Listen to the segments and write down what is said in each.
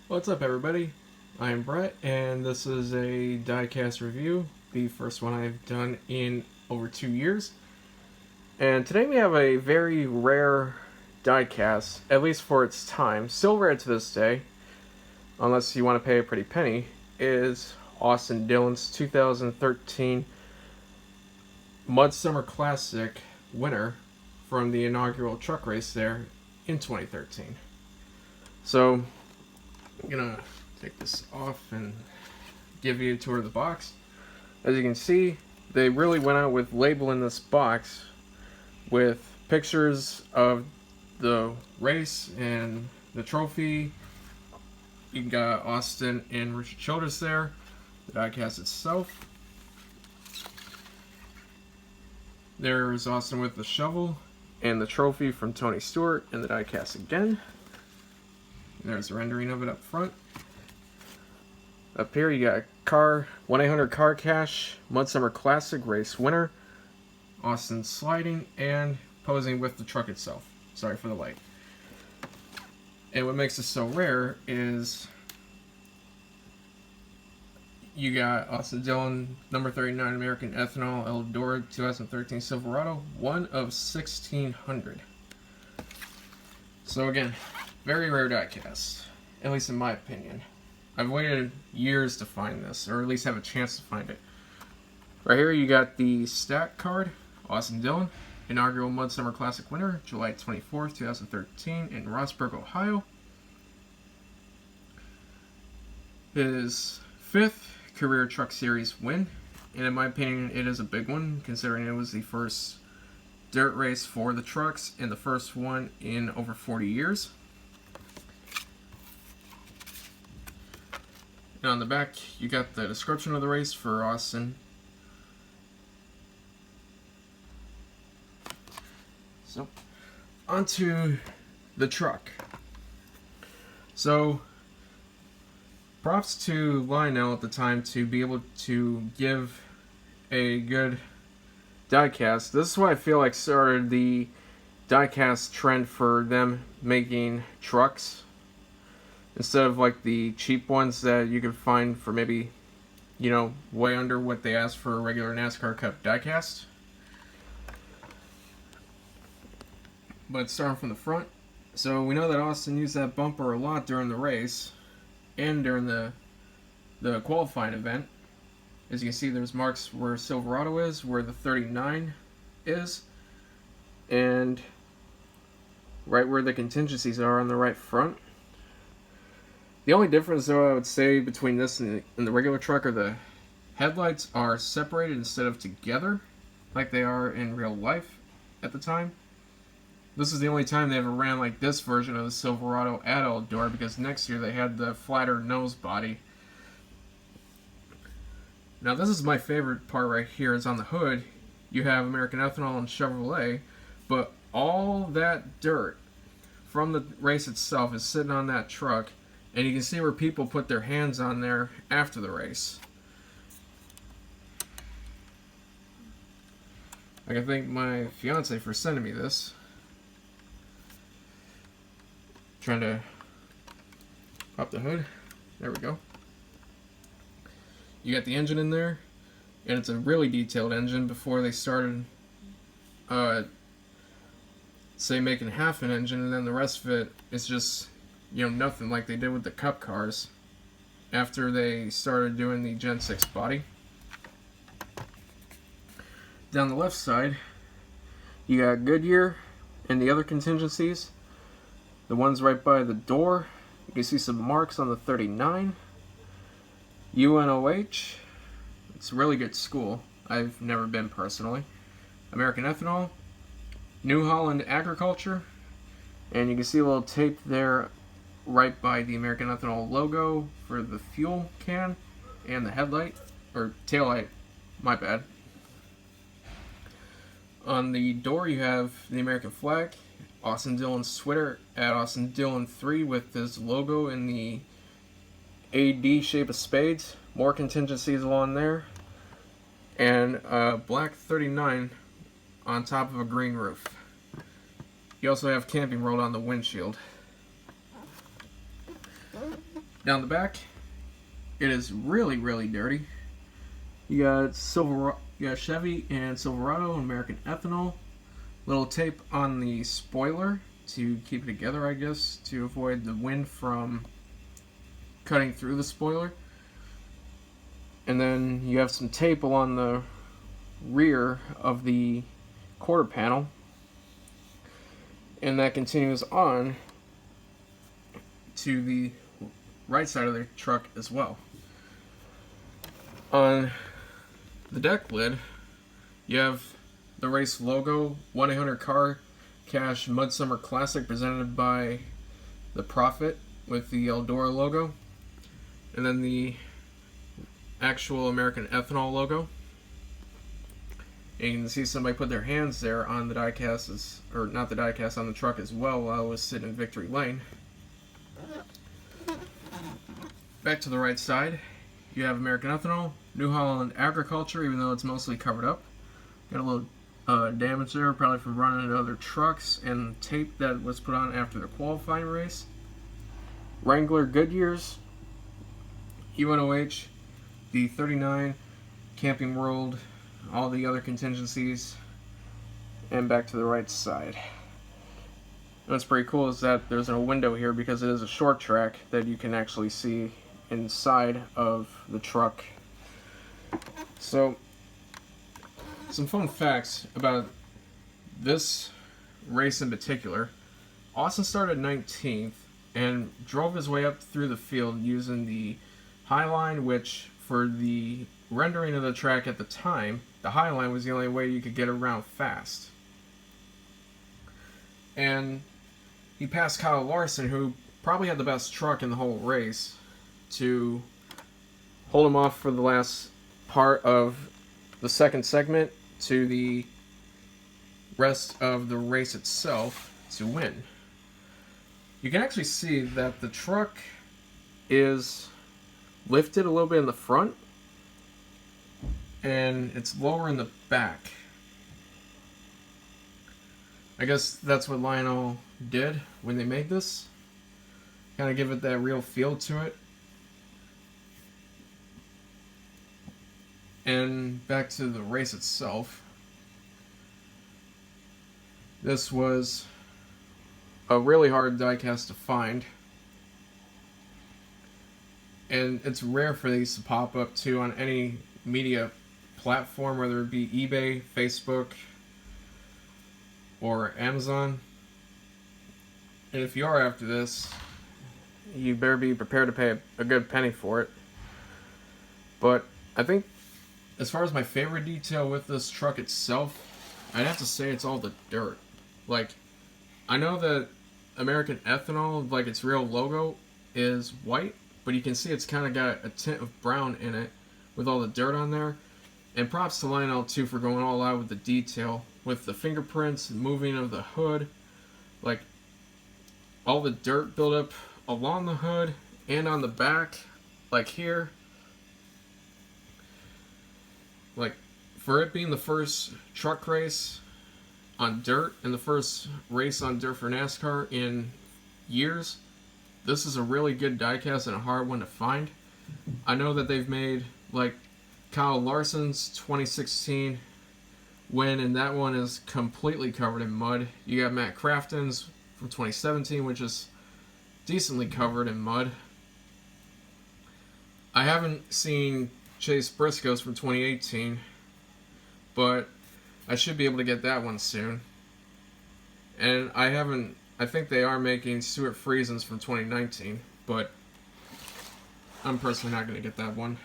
What's up, everybody? I'm Brett, and this is a Diecast review, the first one I've done in over 2 years. And today we have a very rare diecast, at least for its time, still rare to this day, unless you want to pay a pretty penny, is Austin Dillon's 2013 Mudsummer Classic winner from the inaugural truck race there in 2013. So, I'm gonna take this off and give you a tour of the box. As you can see, they really went out with labeling this box with pictures of the race and the trophy. You got Austin and Richard Childress there, the diecast itself. There's Austin with the shovel and the trophy from Tony Stewart and the diecast again. There's a rendering of it up front. Up here you got car 1-800 Car Cash Mudsummer Classic race winner, Austin sliding and posing with the truck itself. Sorry for the light. And what makes this so rare is you got Austin Dillon, number 39 American Ethanol Eldora 2013 Silverado, one of 1,600. So again, very rare diecast, at least in my opinion. I've waited years to find this, or at least have a chance to find it. Right here you got the stack card, Austin Dillon, inaugural Mudsummer Classic winner, July 24th, 2013 in Rossburg, Ohio. His 5th career Truck Series win, and in my opinion it is a big one, considering it was the first dirt race for the trucks and the first one in over 40 years. And on the back, you got the description of the race for Austin. So, onto the truck. So, props to Lionel at the time to be able to give a good diecast. This is what I feel like started the diecast trend for them making trucks, instead of like the cheap ones that you can find for maybe, you know, way under what they ask for a regular NASCAR Cup diecast. But starting from the front, so we know that Austin used that bumper a lot during the race and during the qualifying event. As you can see, there's marks where Silverado is, where the 39 is, and right where the contingencies are on the right front. The only difference, though, I would say between this and the regular truck are the headlights are separated instead of together, like they are in real life at the time. This is the only time they ever ran like this version of the Silverado at Eldora, because next year they had the flatter nose body. Now this is my favorite part right here, is on the hood you have American Ethanol and Chevrolet, but all that dirt from the race itself is sitting on that truck. And you can see where people put their hands on there after the race. I can thank my fiance for sending me this. Trying to pop the hood. There we go. You got the engine in there, and it's a really detailed engine. Before they started, say, making half an engine, and then the rest of it is just, you know, nothing, like they did with the Cup cars after they started doing the Gen 6 body. Down the left side, you got Goodyear and the other contingencies. The ones right by the door, you can see some marks on the 39. UNOH, it's a really good school. I've never been personally. American Ethanol, New Holland Agriculture, and you can see a little tape there right by the American Ethanol logo for the fuel can and the headlight, or tail light, my bad. On the door you have the American flag, Austin Dillon's Twitter at Austin Dillon 3 with his logo in the AD shape of spades, more contingencies along there, and a black 39 on top of a green roof. You also have Camping World on the windshield. Down the back, it is really, really dirty. You got Chevy and Silverado, American Ethanol. Little tape on the spoiler to keep it together, I guess, to avoid the wind from cutting through the spoiler. And then you have some tape along the rear of the quarter panel. And that continues on to the right side of the truck as well. On the deck lid, you have the race logo, 1-800-CAR Cash Mudsummer Classic, presented by the Prophet with the Eldora logo, and then the actual American Ethanol logo. And you can see somebody put their hands there on the diecast, or not the diecast, on the truck as well while I was sitting in Victory Lane. Back to the right side, you have American Ethanol, New Holland Agriculture, even though it's mostly covered up. Got a little damage there, probably from running into other trucks, and tape that was put on after the qualifying race. Wrangler Goodyears, UNOH, the 39, Camping World, all the other contingencies, and back to the right side. And what's pretty cool is that there's a window here because it is a short track that you can actually see inside of the truck. So, some fun facts about this race in particular. Austin started 19th and drove his way up through the field using the high line, which for the rendering of the track at the time, the high line was the only way you could get around fast. And he passed Kyle Larson, who probably had the best truck in the whole race, to hold him off for the last part of the second segment to the rest of the race itself to win. You can actually see that the truck is lifted a little bit in the front and it's lower in the back. I guess that's what Lionel did when they made this. Kind of give it that real feel to it. And back to the race itself. This was a really hard diecast to find. And it's rare for these to pop up too on any media platform, whether it be eBay, Facebook, or Amazon. And if you are after this, you better be prepared to pay a good penny for it. But I think as far as my favorite detail with this truck itself, I'd have to say it's all the dirt. Like, I know that American Ethanol, like its real logo, is white, but you can see it's kind of got a tint of brown in it with all the dirt on there. And props to Lionel too for going all out with the detail, with the fingerprints, moving of the hood, like all the dirt buildup along the hood and on the back, like here. Like, for it being the first truck race on dirt and the first race on dirt for NASCAR in years, this is a really good diecast and a hard one to find. I know that they've made, like, Kyle Larson's 2016 win, and that one is completely covered in mud. You got Matt Crafton's from 2017, which is decently covered in mud. I haven't seen Chase Briscoe's from 2018, but I should be able to get that one soon. And I think they are making Stuart Friesen's from 2019, but I'm personally not going to get that one.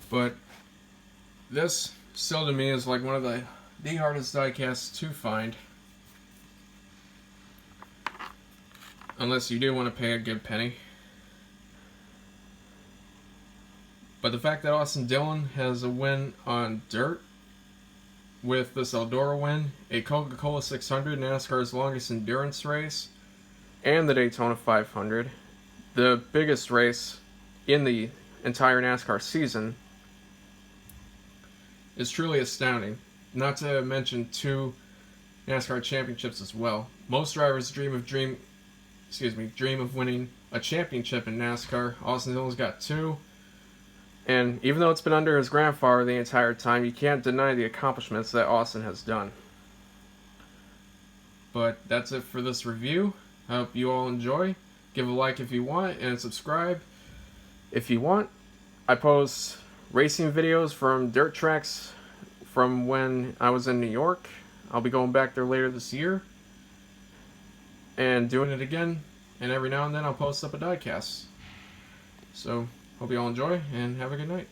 But this still to me is like one of the hardest diecasts to find. Unless you do want to pay a good penny. But the fact that Austin Dillon has a win on dirt with this Eldora win, a Coca-Cola 600, NASCAR's longest endurance race, and the Daytona 500, the biggest race in the entire NASCAR season, is truly astounding. Not to mention 2 NASCAR championships as well. Most drivers dream of dream of winning a championship in NASCAR. Austin Dillon's got 2. And even though it's been under his grandfather the entire time, you can't deny the accomplishments that Austin has done. But that's it for this review. I hope you all enjoy. Give a like if you want, and subscribe if you want. I post racing videos from dirt tracks from when I was in New York. I'll be going back there later this year and doing it again. And every now and then I'll post up a diecast. So, hope you all enjoy, and have a good night.